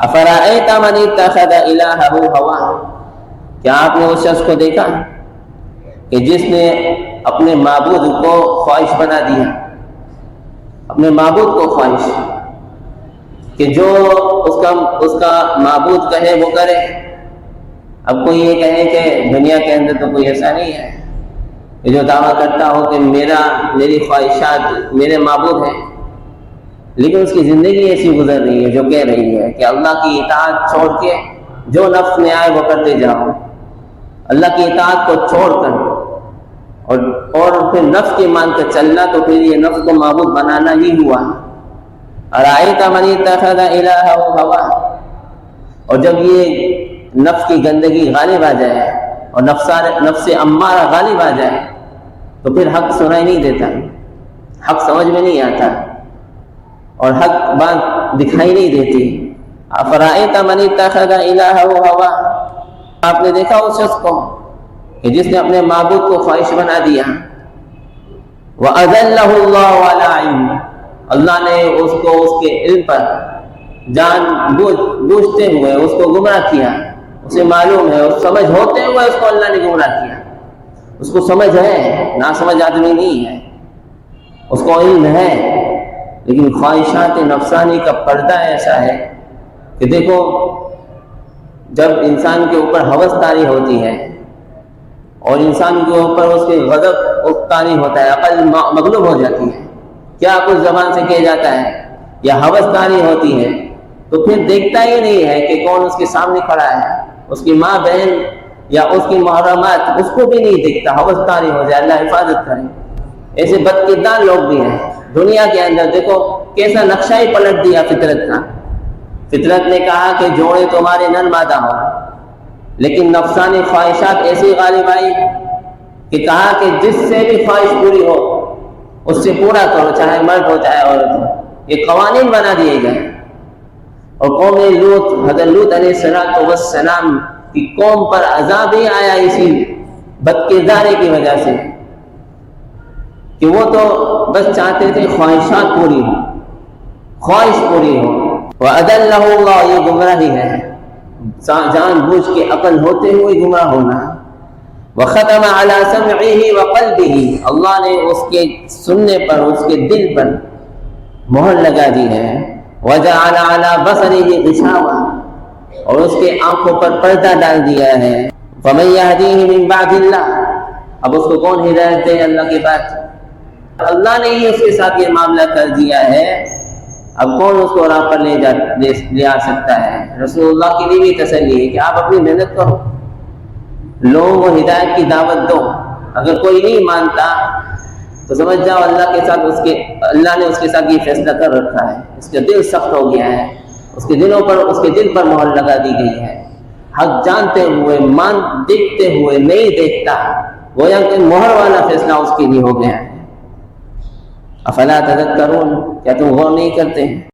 افرأیت من اتخذ الہہ ہواہ، کیا آپ نے اس شخص کو دیکھا کہ جس نے اپنے معبود کو خواہش بنا دیا، اپنے معبود کو خواہش، کہ جو اس کا معبود کہے وہ کرے۔ اب کوئی یہ کہے کہ دنیا کے اندر تو کوئی ایسا نہیں ہے کہ جو دعویٰ کرتا ہو کہ میری خواہشات میرے معبود ہیں، لیکن اس کی زندگی ایسی گزر رہی ہے جو کہہ رہی ہے کہ اللہ کی اطاعت چھوڑ کے جو نفس میں آئے وہ کرتے جاؤ، اللہ کی اطاعت کو چھوڑ کر اور پھر نفس کے مان کر چلنا، تو پھر یہ نفس کو معبود بنانا ہی ہوا۔ ارأیت من اتخذ الہہ ہواہ، اور جب یہ نفس کی گندگی غالب آ جائے اور نفس امارہ غالب آ جائے تو پھر حق سنائی نہیں دیتا، حق سمجھ میں نہیں آتا اور حق بات دکھائی نہیں دیتی۔ افرأیت من اتخذ الہہ ہواہ، آپ نے دیکھا اس شخص کو کہ جس نے اپنے معبود کو خواہش بنا دیا۔ وَأَذَلَّهُ اللَّهُ عَلَىٰ عِلْمٍ، اللہ نے اس کو اس کے علم پر جان بوجھتے ہوئے اس کو گمراہ کیا، اسے معلوم ہے، اس سمجھ ہوتے ہوئے اس کو اللہ نے گمراہ کیا۔ اس کو سمجھ ہے، ناسمجھ آدمی نہیں ہے، اس کو علم ہے، لیکن خواہشات نفسانی کا پردہ ایسا ہے کہ دیکھو جب انسان کے اوپر ہوس طاری ہوتی ہے اور انسان کے اوپر اس کے غضب طاری ہوتا ہے، عقل مغلوب ہو جاتی ہے، کیا کچھ زبان سے کہہ جاتا ہے یا ہوس طاری ہوتی ہے، تو پھر دیکھتا ہی نہیں ہے کہ کون اس کے سامنے کھڑا ہے، اس کی ماں بہن یا اس کی محرمات، اس کو بھی نہیں دیکھتا، ہوس طاری ہو جائے، اللہ حفاظت کرے۔ ایسے بدکردار لوگ بھی ہیں دنیا کے اندر۔ دیکھو کیسا نقشہ ہی پلٹ دیا فطرت کا۔ فطرت نے کہا کہ جوڑے تمہارے نر مادہ ہو، لیکن نفسانی خواہشات ایسی غالب آئی کہ کہا کہ جس سے بھی خواہش پوری ہو اس سے پورا کرو، چاہے مرد ہو چاہے عورت ہو۔ یہ قوانین بنا دیے گئے، اور قوم لوط، حضرت لوط علیہ السلام کی قوم پر عذاب ہی آیا اسی بدکرداری کی وجہ سے، کہ وہ تو بس چاہتے تھے خواہشات پوری ہو، خواہش پوری ہو۔ وَأَذَلَّهُ اللَّهُ، یہ گمراہی ہے، جان بوجھ کے عقل ہوتے ہوئے گمراہ ہونا۔ وَخَتَمَ عَلَىٰ سَمْعِهِ وَقَلْبِهِ، اللہ نے اس کے سننے پر، اس کے دل پر مہر لگا دی ہے۔ وَجَعَلَ عَلَىٰ بَصَرِهِ غِشَاوَةً، اور اس کے آنکھوں پر پردہ ڈال دیا ہے۔ فَمَن يَهْدِيهِ مِن بَعْدِ اللَّهِ، اب اس کو کون ہدایت دے اللہ کے بعد؟ اللہ نے ہی اس کے ساتھ یہ معاملہ کر دیا ہے، اب کون اس کو راہ پر لے آ سکتا ہے؟ رسول اللہ کے لیے بھی تسلی ہے کہ آپ اپنی محنت کرو، لوگوں کو ہدایت کی دعوت دو، اگر کوئی نہیں مانتا تو سمجھ جاؤ اللہ کے ساتھ اللہ نے اس کے ساتھ یہ فیصلہ کر رکھا ہے، اس کا دل سخت ہو گیا ہے، اس کے دل پر مہر لگا دی گئی ہے۔ حق جانتے ہوئے، دیکھتے ہوئے نہیں دیکھتا، گویا کہ مہر والا فیصلہ اس کے لیے ہو گیا ہے۔ افلا تذکرون، کیا تم غور نہیں کرتے ہیں؟